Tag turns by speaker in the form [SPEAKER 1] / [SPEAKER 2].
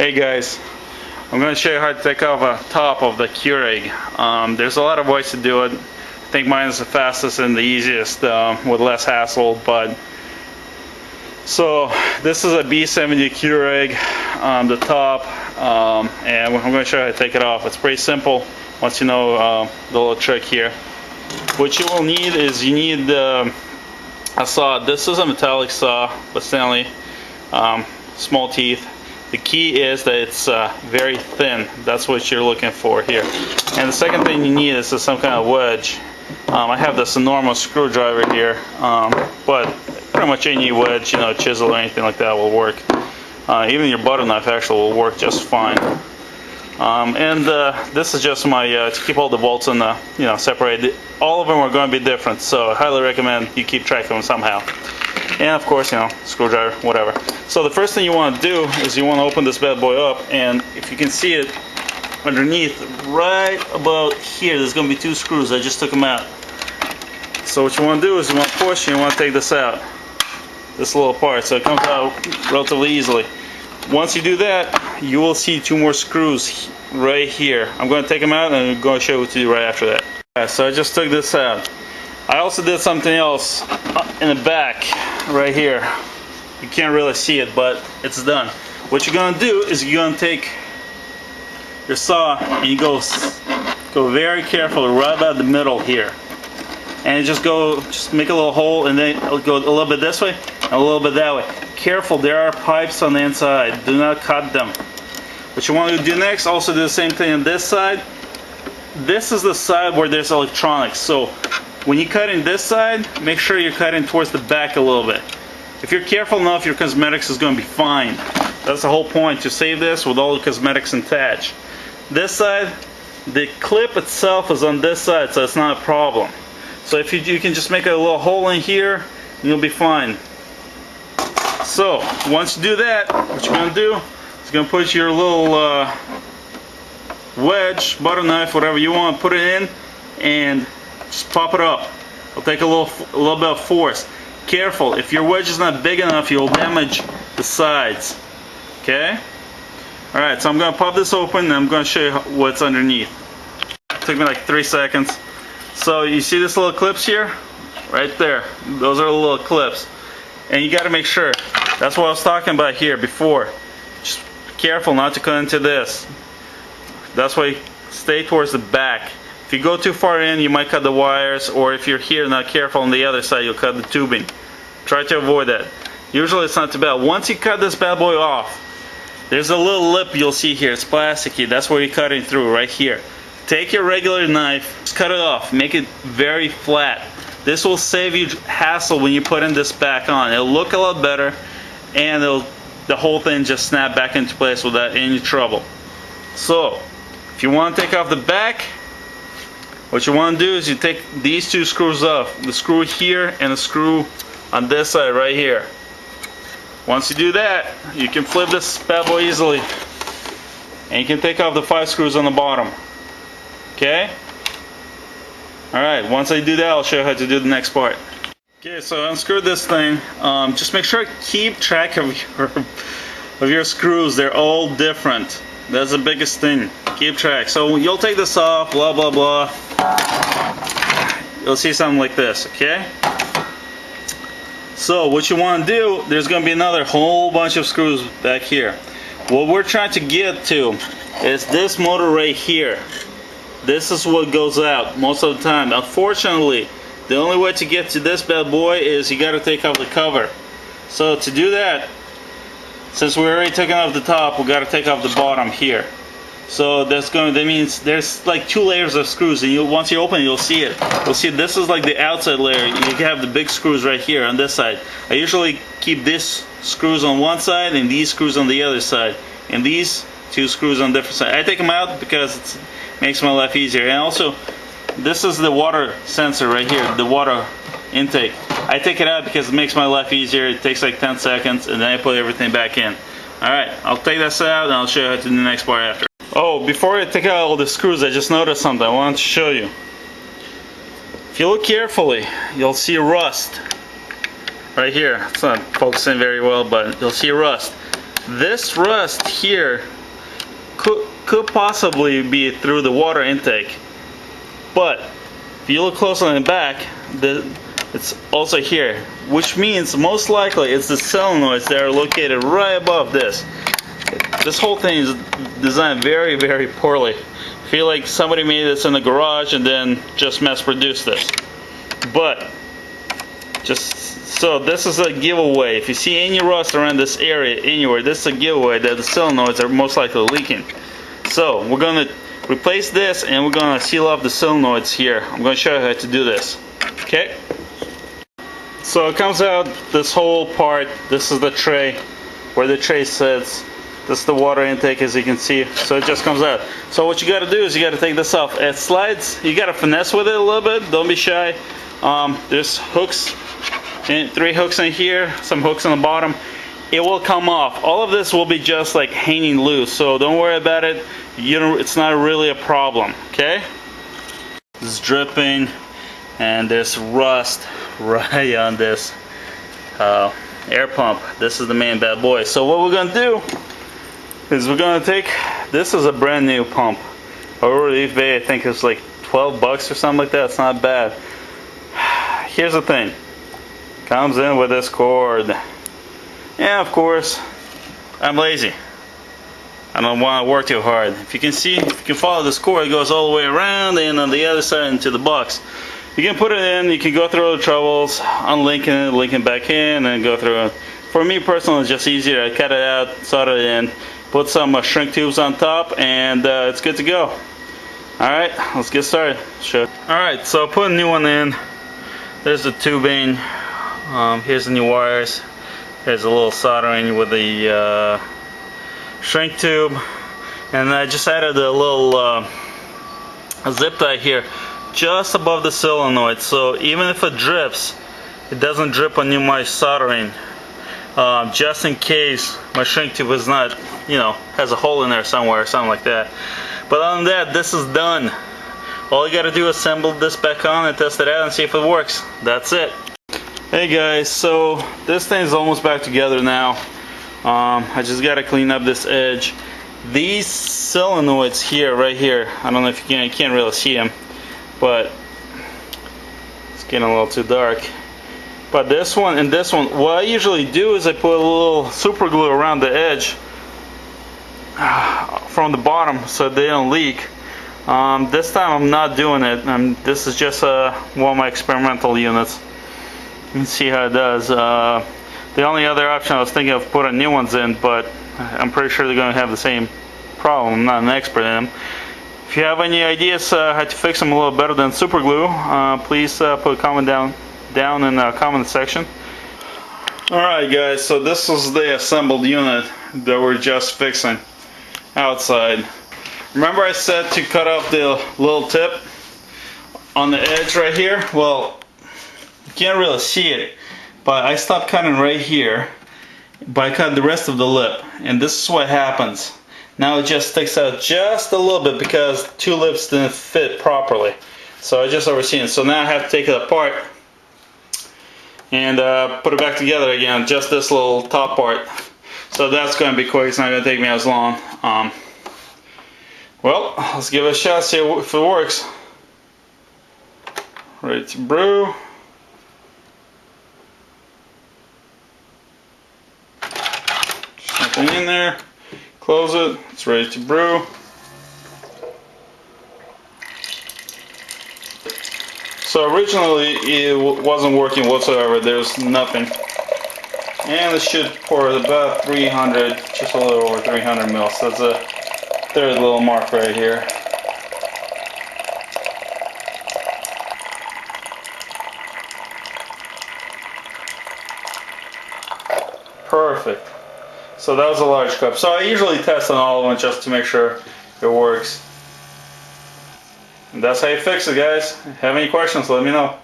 [SPEAKER 1] Hey guys, I'm going to show you how to take off a top of the Keurig. There's a lot of ways to do it. I think mine is the fastest and the easiest with less hassle. So this is a B70 Keurig, the top, and I'm going to show you how to take it off. It's pretty simple once you know the little trick here. What you will need is a saw. This is a metallic saw, but Stanley, small teeth. The key is that it's very thin. That's what you're looking for here. And the second thing you need is some kind of wedge. I have this enormous screwdriver here, but pretty much any wedge, chisel or anything like that will work. Even your butter knife actually will work just fine. This is just my to keep all the bolts in the separated. All of them are going to be different, so I highly recommend you keep track of them somehow. And of course, screwdriver, whatever. So the first thing you want to do is you want to open this bad boy up, and if you can see it underneath, right about here, there's going to be two screws. I just took them out. So what you want to do is you want to push and you want to take this out, this little part, so it comes out relatively easily. Once you do that, you will see two more screws right here. I'm going to take them out and I'm going to show you what to do right after that. Alright, so I just took this out. I also did something else in the back right here. You can't really see it, but it's done. What you're going to do is you're going to take your saw and you go very carefully right about the middle here. And just make a little hole, and then go a little bit this way and a little bit that way. Careful, there are pipes on the inside. Do not cut them. What you want to do next, also do the same thing on this side. This is the side where there's electronics. So when you cut in this side, make sure you're cutting towards the back a little bit. If you're careful enough, your cosmetics is going to be fine. That's the whole point, to save this with all the cosmetics attached. This side, the clip itself is on this side, so it's not a problem. So if you can just make a little hole in here, you'll be fine. So once you do that, what you're going to do is you're going to put your little wedge, butter knife, whatever you want, put it in and just pop it up. It'll take a little bit of force. Careful, if your wedge is not big enough, you'll damage the sides. Okay? Alright, so I'm going to pop this open and I'm going to show you what's underneath. It took me like 3 seconds. So you see this little clips here? Right there. Those are the little clips. And you got to make sure. That's what I was talking about here before. Just be careful not to cut into this. That's why you stay towards the back. If you go too far in, you might cut the wires, or if you're here not careful on the other side, you'll cut the tubing. Try to avoid that. Usually it's not too bad. Once you cut this bad boy off, there's a little lip you'll see here. It's plasticky. That's where you're cutting through, right here. Take your regular knife, just cut it off, make it very flat. This will save you hassle when you put in this back on. It'll look a lot better, and the whole thing just snap back into place without any trouble. So, if you want to take off the back, what you want to do is you take these two screws off. The screw here and the screw on this side right here. Once you do that, you can flip this bad boy easily. And you can take off the 5 screws on the bottom. Okay? Alright, once I do that, I'll show you how to do the next part. Okay, so unscrew this thing. Just make sure to keep track of your screws. They're all different. That's the biggest thing. Keep track. So you'll take this off, blah blah blah. You'll see something like this, okay? So what you want to do, there's going to be another whole bunch of screws back here. What we're trying to get to is this motor right here. This is what goes out most of the time. Unfortunately, the only way to get to this bad boy is you got to take off the cover. So to do that, since we already taken off the top, we got to take off the bottom here. So that means there's like 2 layers of screws, and once you open it, you'll see it. You'll see this is like the outside layer. You can have the big screws right here on this side. I usually keep these screws on one side and these screws on the other side, and these 2 screws on different sides. I take them out because it makes my life easier. And also, this is the water sensor right here, the water intake. I take it out because it makes my life easier. It takes like 10 seconds, and then I put everything back in. Alright, I'll take this out and I'll show you how to do the next part after. Oh, before I take out all the screws, I just noticed something I wanted to show you. If you look carefully, you'll see rust right here. It's not focusing very well, but you'll see rust. This rust here could possibly be through the water intake, but if you look closely in the back, it's also here, which means most likely it's the solenoids that are located right above this. This whole thing is designed very, very poorly. I feel like somebody made this in the garage and then just mass produced this. But just so this is a giveaway. If you see any rust around this area anywhere, this is a giveaway that the solenoids are most likely leaking. So we're going to replace this and we're going to seal off the solenoids here. I'm going to show you how to do this. Okay? So it comes out this whole part. This is the tray where the tray sits. This is the water intake, as you can see. So it just comes out. So what you got to do is you got to take this off. It slides. You got to finesse with it a little bit. Don't be shy. There's hooks, and 3 hooks in here, some hooks on the bottom. It will come off. All of this will be just like hanging loose. So don't worry about it. It's not really a problem. Okay? It's dripping, and there's rust right on this air pump. This is the main bad boy. So what we're gonna do is we're gonna take, this is a brand new pump. Over at eBay, I think it's like 12 bucks or something like that. It's not bad. Here's the thing. Comes in with this cord. Yeah, of course, I'm lazy. I don't want to work too hard. If you can see, if you can follow this cord, it goes all the way around and on the other side into the box. You can put it in, you can go through all the troubles, unlinking it, linking back in, and go through it. For me personally, it's just easier. I cut it out, solder it in, put some shrink tubes on top, and it's good to go. Alright, let's get started. Sure. Alright, so put a new one in. There's the tubing. Here's the new wires. Here's a little soldering with the shrink tube. And I just added a little zip tie here just above the solenoid, so even if it drips, it doesn't drip on my soldering, just in case my shrink tube is not, has a hole in there somewhere or something like that. But other than that, this is done. All you gotta do is assemble this back on and test it out and see if it works. That's it. Hey guys, so this thing is almost back together now. I just gotta clean up this edge. These solenoids here, right here, I don't know if you can't really see them, but it's getting a little too dark. But this one and this one, what I usually do is I put a little super glue around the edge from the bottom so they don't leak. This time I'm not doing it. This is just one of my experimental units. You can see how it does. The only other option I was thinking of putting new ones in, but I'm pretty sure they're going to have the same problem. I'm not an expert in them. If you have any ideas how to fix them a little better than super glue, please put a comment down in the comment section. Alright guys, so this is the assembled unit that we're just fixing outside. Remember I said to cut off the little tip on the edge right here? Well, you can't really see it, but I stopped cutting right here, but I cut the rest of the lip, and this is what happens. Now it just sticks out just a little bit because 2 lips didn't fit properly. So I just overseen it. So now I have to take it apart and put it back together again, just this little top part. So that's going to be quick. It's not going to take me as long. Well, let's give it a shot, see if it works. Ready to brew. Something in there. Close it. It's ready to brew. So originally it wasn't working whatsoever. There's nothing. And it should pour about 300, just a little over 300 mils. So that's a third little mark right here. Perfect. So that was a large cup. So I usually test on all of them just to make sure it works. And that's how you fix it, guys. If you have any questions, let me know.